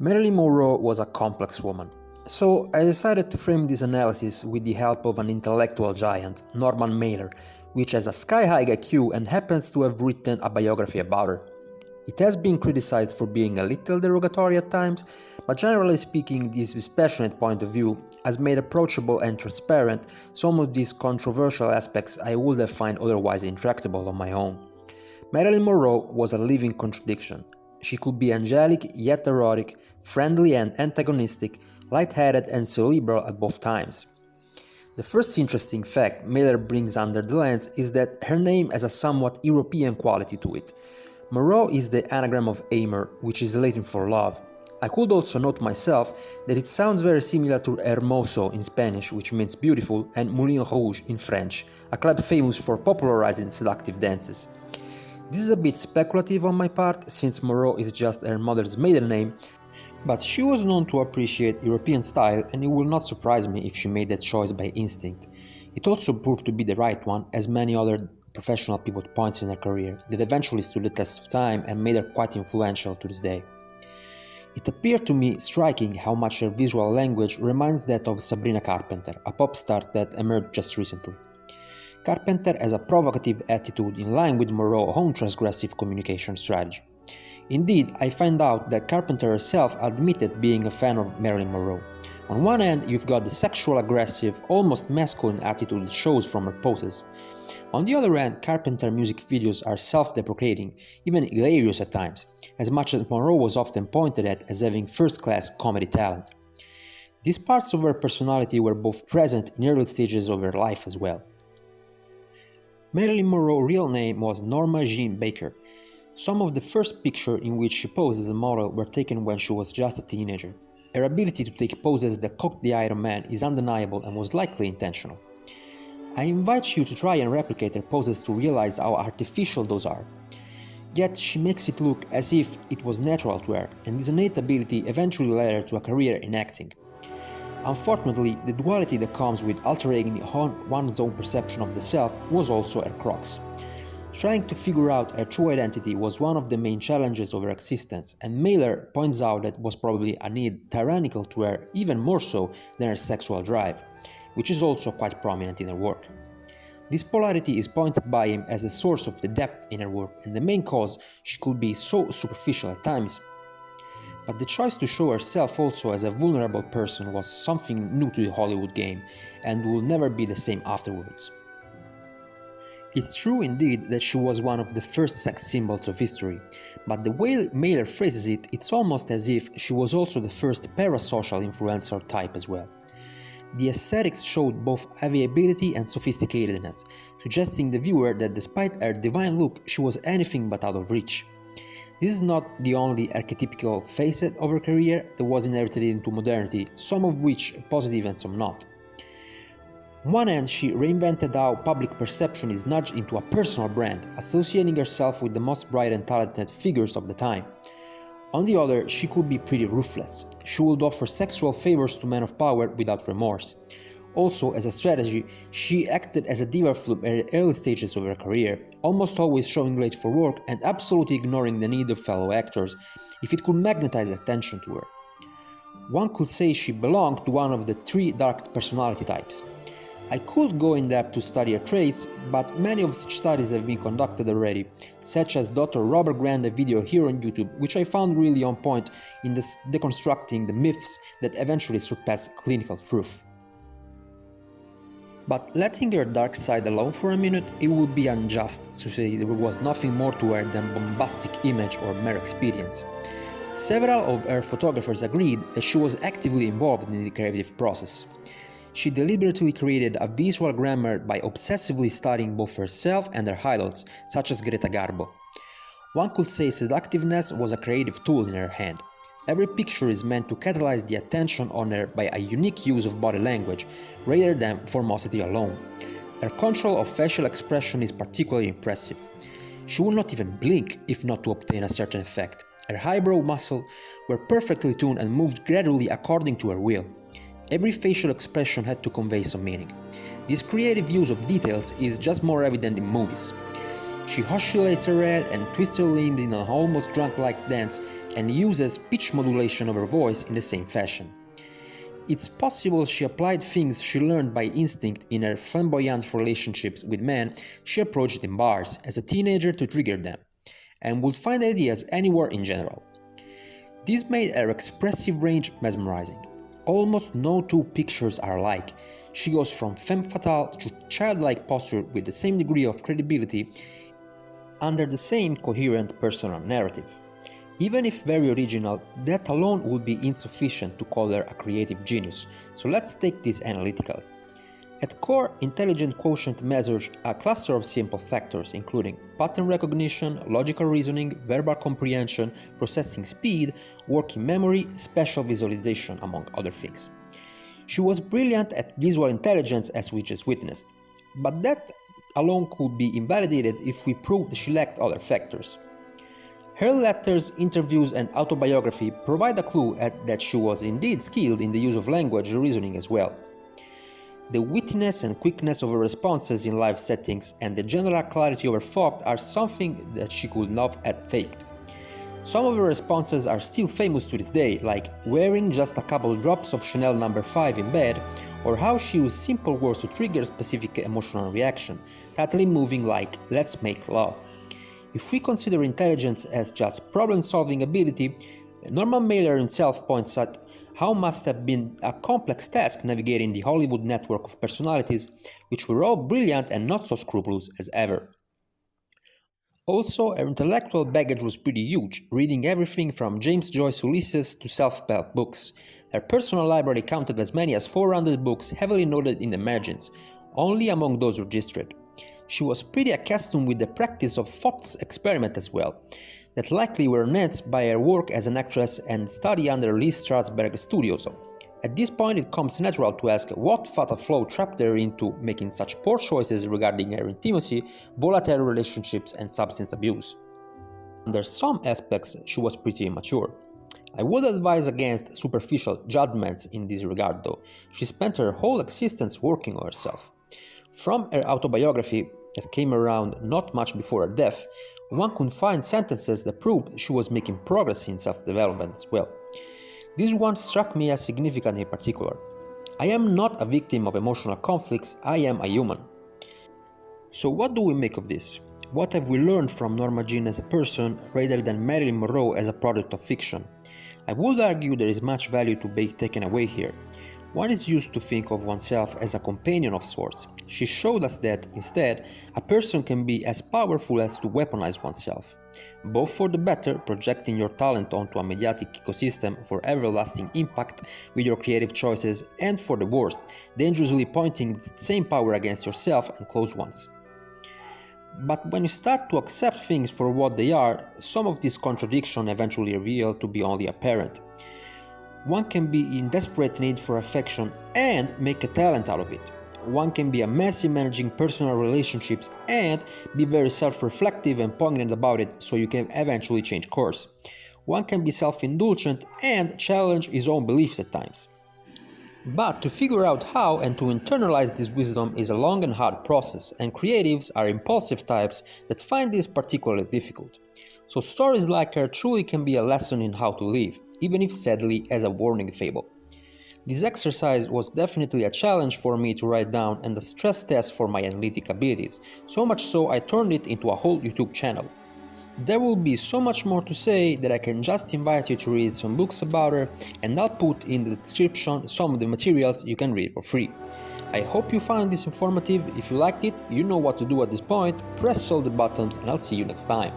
Marylin Monroe was a complex woman, so I decided to frame this analysis with the help of an intellectual giant, Norman Mailer, which has a sky-high IQ and happens to have written a biography about her. It has been criticized for being a little derogatory at times, but generally speaking, this dispassionate point of view has made approachable and transparent some of these controversial aspects I would have found otherwise intractable on my own. Marylin Monroe was a living contradiction. She could be angelic yet erotic, friendly and antagonistic, light-headed and cerebral at both times. The first interesting fact Mailer brings under the lens is that her name has a somewhat European quality to it. Monroe is the anagram of Amor, which is Latin for love. I could also note myself that it sounds very similar to Hermoso in Spanish, which means beautiful, and Moulin Rouge in French, a club famous for popularizing seductive dances. This is a bit speculative on my part, since Monroe is just her mother's maiden name, but she was known to appreciate European style, and it will not surprise me if she made that choice by instinct. It also proved to be the right one, as many other professional pivot points in her career that eventually stood the test of time and made her quite influential to this day. It appeared to me striking how much her visual language reminds that of Sabrina Carpenter, a pop star that emerged just recently. Carpenter has a provocative attitude in line with Monroe's own transgressive communication strategy. Indeed, I find out that Carpenter herself admitted being a fan of Marylin Monroe. On one hand, you've got the sexual aggressive, almost masculine attitude it shows from her poses. On the other hand, Carpenter music videos are self-deprecating, even hilarious at times, as much as Monroe was often pointed at as having first-class comedy talent. These parts of her personality were both present in early stages of her life as well. Marylin Monroe's real name was Norma Jean Baker. Some of the first pictures in which she posed as a model were taken when she was just a teenager. Her ability to take poses that caught the eye of man is undeniable and was likely intentional. I invite you to try and replicate her poses to realize how artificial those are. Yet she makes it look as if it was natural to her, and this innate ability eventually led her to a career in acting. Unfortunately, the duality that comes with altering one's own perception of the self was also her crux. Trying to figure out her true identity was one of the main challenges of her existence, and Mailer points out that was probably a need tyrannical to her even more so than her sexual drive, which is also quite prominent in her work. This polarity is pointed by him as the source of the depth in her work and the main cause she could be so superficial at times. But the choice to show herself also as a vulnerable person was something new to the Hollywood game and will never be the same afterwards. It's true indeed that she was one of the first sex symbols of history, but the way Mailer phrases it, it's almost as if she was also the first parasocial influencer type as well. The aesthetics showed both availability and sophisticatedness, suggesting the viewer that despite her divine look, she was anything but out of reach. This is not the only archetypical facet of her career that was inherited into modernity, some of which positive and some not. On one hand, she reinvented how public perception is nudged into a personal brand, associating herself with the most bright and talented figures of the time. On the other, she could be pretty ruthless. She would offer sexual favors to men of power without remorse. Also, as a strategy, she acted as a diva from the early stages of her career, almost always showing late for work and absolutely ignoring the need of fellow actors, if it could magnetize attention to her. One could say she belonged to one of the three dark personality types. I could go in depth to study her traits, but many of such studies have been conducted already, such as Dr. Robert Grant's video here on YouTube, which I found really on point in deconstructing the myths that eventually surpass clinical proof. But letting her dark side alone for a minute, it would be unjust to say there was nothing more to her than bombastic image or mere experience. Several of her photographers agreed that she was actively involved in the creative process. She deliberately created a visual grammar by obsessively studying both herself and her idols, such as Greta Garbo. One could say seductiveness was a creative tool in her hand. Every picture is meant to catalyze the attention on her by a unique use of body language, rather than formosity alone. Her control of facial expression is particularly impressive. She would not even blink if not to obtain a certain effect. Her eyebrow muscles were perfectly tuned and moved gradually according to her will. Every facial expression had to convey some meaning. This creative use of details is just more evident in movies. She oscillates her head and twists her limbs in an almost drunk-like dance and uses pitch modulation of her voice in the same fashion. It's possible she applied things she learned by instinct in her flamboyant relationships with men she approached in bars as a teenager to trigger them, and would find ideas anywhere in general. This made her expressive range mesmerizing. Almost no two pictures are alike. She goes from femme fatale to childlike posture with the same degree of credibility under the same coherent personal narrative. Even if very original, that alone would be insufficient to call her a creative genius, so let's take this analytically. At core, intelligent quotient measures a cluster of simple factors including pattern recognition, logical reasoning, verbal comprehension, processing speed, working memory, spatial visualization, among other things. She was brilliant at visual intelligence, as we just witnessed, but that alone could be invalidated if we proved she lacked other factors. Her letters, interviews, and autobiography provide a clue that she was indeed skilled in the use of language and reasoning as well. The wittiness and quickness of her responses in live settings and the general clarity of her thought are something that she could not have faked. Some of her responses are still famous to this day, like wearing just a couple drops of Chanel No. 5 in bed, or how she used simple words to trigger specific emotional reaction, totally moving like "let's make love." If we consider intelligence as just problem-solving ability, Norman Mailer himself points out how must have been a complex task navigating the Hollywood network of personalities, which were all brilliant and not so scrupulous as ever. Also, her intellectual baggage was pretty huge, reading everything from James Joyce Ulysses to self-help books. Her personal library counted as many as 400 books heavily noted in the margins, only among those registered. She was pretty accustomed with the practice of thought experiment as well, that likely were enhanced by her work as an actress and study under Lee Strasberg Studios. At this point it comes natural to ask what fatal flaw trapped her into making such poor choices regarding her intimacy, volatile relationships, and substance abuse. Under some aspects she was pretty immature. I would advise against superficial judgments in this regard though. She spent her whole existence working on herself. From her autobiography, that came around not much before her death, one could find sentences that proved she was making progress in self-development as well. This one struck me as significant in particular. "I am not a victim of emotional conflicts, I am a human." So what do we make of this? What have we learned from Norma Jean as a person rather than Marylin Monroe as a product of fiction? I would argue there is much value to be taken away here. One is used to think of oneself as a companion of sorts. She showed us that, instead, a person can be as powerful as to weaponize oneself. Both for the better, projecting your talent onto a mediatic ecosystem for everlasting impact with your creative choices, and for the worst, dangerously pointing the same power against yourself and close ones. But when you start to accept things for what they are, some of these contradictions eventually reveal to be only apparent. One can be in desperate need for affection and make a talent out of it. One can be a mess in managing personal relationships and be very self-reflective and poignant about it so you can eventually change course. One can be self-indulgent and challenge his own beliefs at times. But to figure out how and to internalize this wisdom is a long and hard process, and creatives are impulsive types that find this particularly difficult. So stories like her truly can be a lesson in how to live, even if sadly as a warning fable. This exercise was definitely a challenge for me to write down and a stress test for my analytic abilities, so much so I turned it into a whole YouTube channel. There will be so much more to say that I can just invite you to read some books about her, and I'll put in the description some of the materials you can read for free. I hope you found this informative. If you liked it, you know what to do at this point. Press all the buttons and I'll see you next time.